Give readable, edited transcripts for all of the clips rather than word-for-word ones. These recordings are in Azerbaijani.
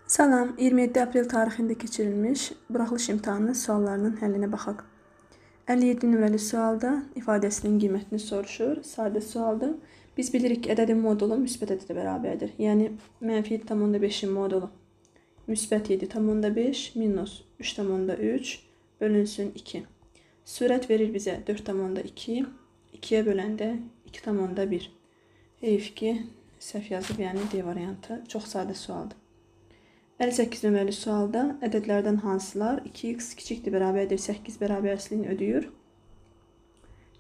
Salam, 27 aprel tarixində keçirilmiş buraxılış imtahanının suallarının həllinə baxaq. 57 nömrəli sualda ifadəsinin qiymətini soruşur. Sadə sualdır. Biz bilirik ki, ədədin modulu müsbət ədədə bərabərdir. Yəni, mənfi 7,5-in modulu müsbət 7,5 minus 3,3 bölünsün 2. Sürət verir bizə 4,2. 2-yə böləndə 2,1. Heyf ki, səhv yazıb, yəni D variantı. Çox sadə sualdır. 58 nömrəli sualda ədədlərdən hansılar 2x kiçikdir bərabərdir 8 bərabərsizliyini ödəyir.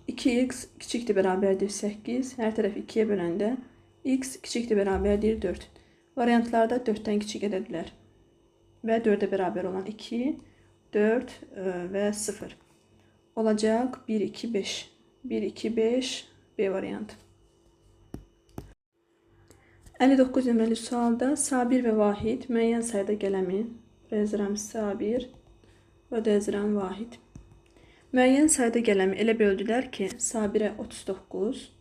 2x kiçikdir bərabərdir 8, hər tərəf 2-yə böləndə x kiçikdir bərabərdir 4. Variantlarda 4-dən kiçik ədədlər və 4-ə bərabər olan 2, 4 və 0 olacaq 1, 2, 5. 1, 2, 5 B variantı. 59 nömrəli sualda Sabir və Vahid müəyyən sayda gələmi yazıram Sabir və yazıram Vahid. Müəyyən sayda gələmi elə böldülər ki, Sabirə 39,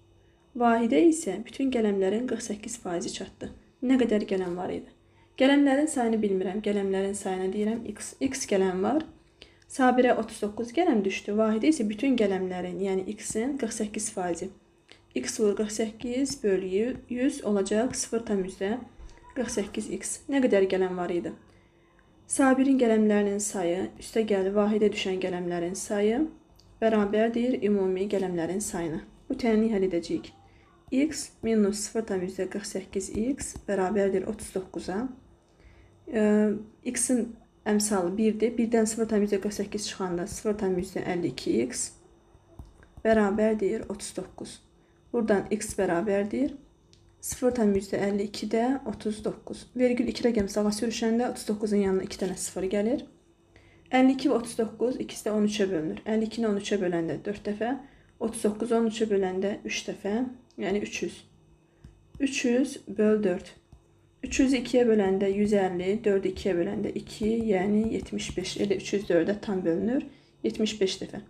Vahidə isə bütün gələmlərin 48% çatdı. Nə qədər gələm var idi? Gələmlərin sayını bilmirəm. Gələmlərin sayını deyirəm x. X gələm var. Sabirə 39 gələm düşdü. Vahidə isə bütün gələmlərin, yəni x-in 48%. X vur 48 bölü 100 olacaq 0,48x. Nə qədər gələm var idi? Sabirin gələmlərinin sayı üstə gəlir Vahidə düşən gələmlərin sayı bərabərdir ümumi gələmlərin sayına. Bu tənini həll edəcəyik. X minus 0,48x bərabərdir 39-a. X-in əmsalı 1-dir. 1-dən 0,48 çıxanda 0,52x bərabərdir 39. Buradan x bərabərdir 0,52-də 39. Vergül 2 rəqəm sağa sürüşəndə 39-un yanına 2 dənə 0 gəlir. 52 və 39 ikisi də 13-ə bölünür. 52-ni 13-ə böləndə 4 dəfə, 39-u 13-ə böləndə 3 dəfə, yəni 300. 300 böl 4. 300-ü 2-yə böləndə 150, 4-ü 2-yə böləndə 2, yəni 75. Elə 304-ə tam bölünür, 75 dəfə.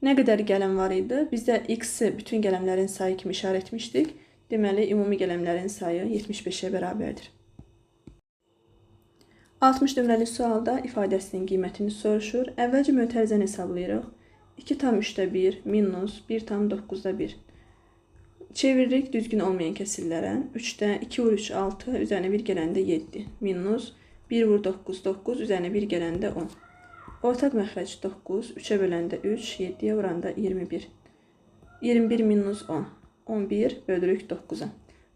Nə qədər gələm var idi? Bizdə x-i bütün gələmlərin sayı kimi işarə etmişdik. Deməli, ümumi gələmlərin sayı 75-ə bərabərdir. 60 nömrəli sualda ifadəsinin qiymətini soruşur. Əvvəlcə mötərizəni hesablayırıq. 2,3-1 minus 1,9-1. Çeviririk düzgün olmayan kəsirlərə. 3-də 2 vur 3, 6, üzərinə 1 gələndə 7. Minus 1 vur 9, 9, üzərinə 1 gələndə 10. Ortaq məxrəc 9, 3-ə böləndə 3, 7-yə vuranda 21. 21 minus 10, 11 bölürük 9-a.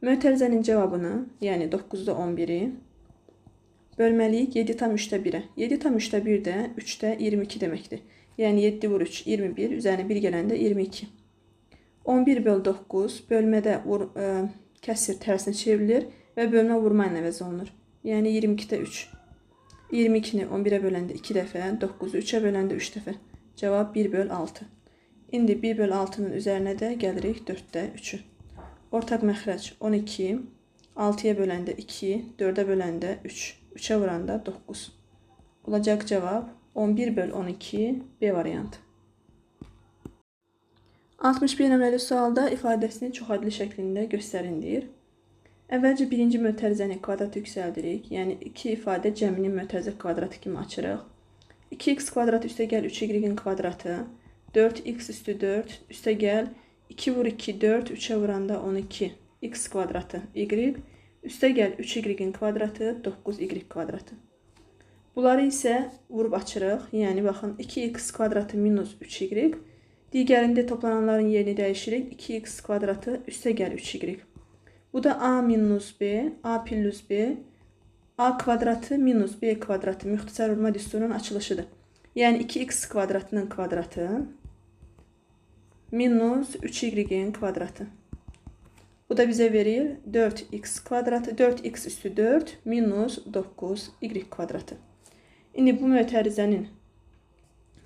Mötərizənin cavabını, yəni 9-da 11-i bölməliyik 7,3-1-ə. 7,3-1 də 3-də 22 deməkdir. Yəni 7 vur 3, 21, üzərinə 1 gələndə 22. 11 böl 9, bölmədə kəsir tərsinə çevrilir və bölmə vurma ilə əvəz olunur. Yəni 22-də 3. 22-ni 11-ə böləndə 2 dəfə, 9-u 3-ə böləndə 3 dəfə. Cavab 1 böl 6. İndi 1 böl 6-nın üzərinə də gəlirik 4-də 3-ü. Ortaq məxrəc 12, 6-ya böləndə 2, 4-ə böləndə 3, 3-ə vuranda 9. Olacaq cavab 11 böl 12 B variantı. 61 nömrəli sualda ifadəsini çoxadlı şəklində göstərin deyir. Əvvəlcə birinci mötərizəni kvadrat yüksəldirik. Yəni 2 ifadə cəminin mötərizə kvadratı kimi açırıq. 2x kvadrat üstə gəl 3y-in kvadratı. 4x üstü 4 üstə gəl 2 vur 2, 4, 3-ə vuranda 12. X kvadratı y üstə gəl 3y-in kvadratı 9y kvadratı. Bunları isə vurub açırıq. Yəni baxın 2x kvadratı minus 3y. Digərində toplananların yerini dəyişirik. 2x kvadratı üstə gəl 3y. Bu da a minus b, a plus b, a kvadratı minus b kvadratı müxtəsər vurma düsturunun açılışıdır. Yəni 2x kvadratının kvadratı minus 3y-in kvadratı. Bu da bizə verir 4x kvadratı, 4x üstü 4 minus 9y kvadratı. İndi bu mötərizənin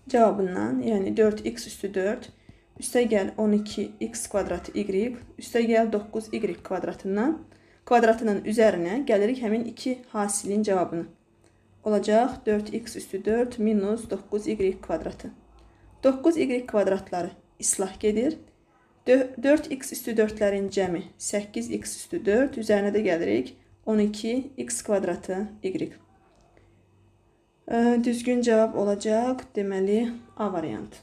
cavabından, yəni 4x üstü 4 üstə gəl 12x kvadratı y, üstə gəl 9y kvadratının üzərinə gəlirik həmin iki hasilin cavabını. Olacaq 4x üstü 4 minus 9y kvadratı. 9y kvadratları islah gedir. 4x üstü 4-lərin cəmi 8x üstü 4, üzərinə də gəlirik 12 x kvadratı y. Düzgün cavab olacaq, deməli A variantı.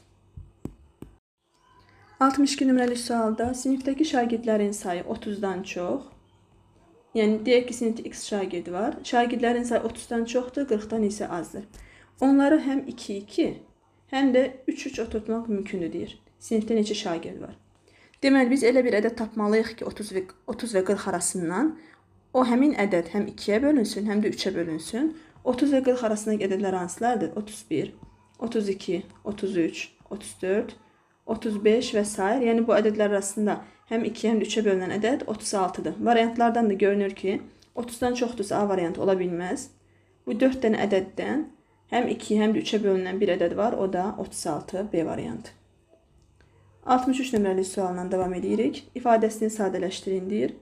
62 nömrəli sualda sinifdəki şagirdlərin sayı 30-dan çox. Yəni, deyək ki, sinifdə x şagirdi var. Şagirdlərin sayı 30-dan çoxdur, 40-dan isə azdır. Onları həm 2-2, həm də 3-3 oturtmaq mümkündür deyir. Sinifdə neçə şagird var? Deməli, biz elə bir ədəd tapmalıyıq ki, 30 və 40 arasından o həmin ədəd həm 2-yə bölünsün, həm də 3-ə bölünsün. 30 və 40 arasındakı ədədlər hansılardır? 31, 32, 33, 34, 35 və s. Yəni, bu ədədlər arasında həm 2, həm də 3-ə bölünən ədəd 36-dır. Variantlardan da görünür ki, 30-dan çoxdursa A variantı ola bilməz. Bu 4 dənə ədəddən həm 2, həm də 3-ə bölünən bir ədəd var, o da 36 B variantı. 63 nömrəli sualla davam edirik. İfadəsini sadələşdirin deyir.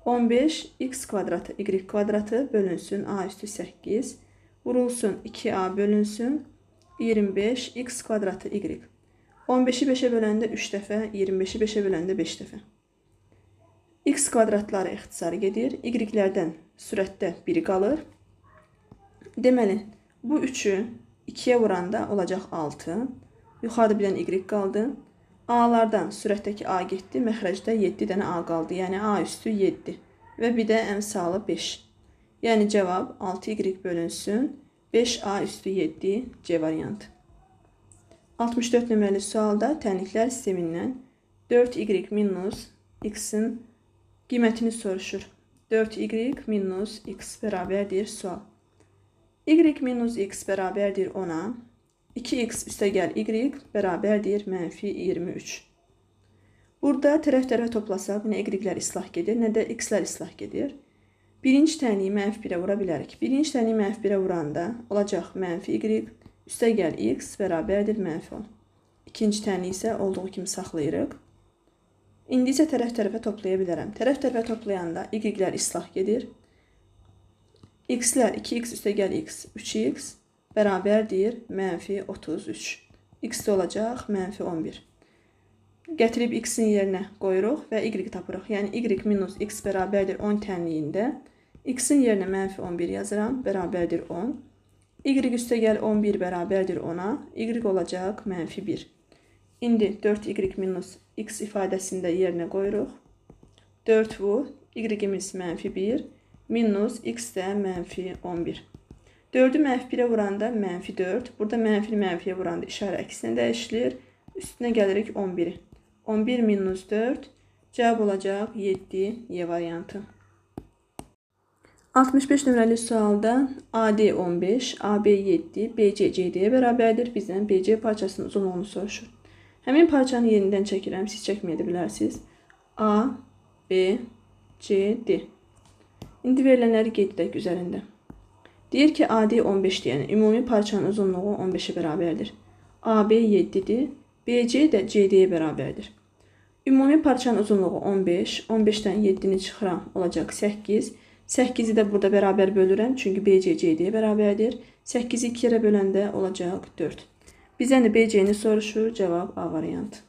15 x kvadratı y kvadratı bölünsün a üstü 8 vurulsun 2a bölünsün 25 x kvadratı y. 15'i 5'e böləndə 3 dəfə, 25'i 5'e böləndə 5 dəfə. X kvadratları ixtisar gedir. Y-lərdən sürətdə 1 qalır. Deməli, bu 3'ü 2'yə vuranda olacaq 6. Yuxarıda bir dənə y qaldı. A-lardan sürətdəki A getdi. Məxrəcdə 7 dənə A qaldı. Yəni A üstü 7. Və bir də əmsalı 5. Yəni cavab 6y bölünsün 5A üstü 7 C variantı. 64 nömrəli sualda tənliklər sistemindən 4y minus x-in qiymətini soruşur. 4y minus x bərabərdir sual. Y minus x bərabərdir 10-a. 2x üstəgəl y bərabərdir mənfi 23. Burada tərəf-tərəfə toplasaq, nə y-lər islah gedir, nə də x-lər islah gedir. Birinci tənliyi mənfi 1-ə vura bilərik. Birinci tənliyi mənfi 1-ə vuranda olacaq mənfi y üstəgəl x bərabərdir mənfi 10. İkinci tənliyi isə olduğu kimi saxlayırıq. İndi isə tərəf-tərəfə toplaya bilərəm. Tərəf-tərəfə toplayanda y-lər islah gedir. X-lər 2x üstəgəl x 3x bərabərdir mənfi 33. X də olacaq mənfi 11. Gətirib x-in yerinə qoyuruq və y tapırıq. Yəni y minus x bərabərdir 10 tənliyində x-in yerinə mənfi 11 yazıram, bərabərdir 10. Y üstəgəl 11 bərabərdir 10-a, y olacaq mənfi 1. İndi 4y minus x ifadəsində yerinə qoyuruq. 4 vur, y-imiz mənfi 1, minus x də mənfi 11. 4-ü mənfi 1-ə vuranda mənfi 4, burada mənfi mənfiyə vuranda işarə əksinə dəyişilir. Üstünə gəlirik 11-i. 11 minus 4, cavab olacaq 7 Y variantı. 65 nömrəli sualda AD 15, AB 7, BC CD-yə bərabərdir. Bizdən BC parçasının uzunluğunu soruşur. Həmin parçanı yenidən çəkirəm, siz çəkməyə də bilərsiniz. A, B, C, D. İndi verilənləri qeyd edək üzərində. Deyir ki, AD 15 deyən ümumi parçanın uzunluğu 15-ə bərabərdir. AB 7-dir, BC də CD-yə bərabərdir. Ümumi parçanın uzunluğu 15, 15-dən 7-ni çıxıram, olacaq 8. 8-i də burada bərabər bölürəm, çünki BC CD-yə bərabərdir. 8-i 2 yerə böləndə olacaq 4. Bizdən də BC-ni soruşur, cavab A variantı.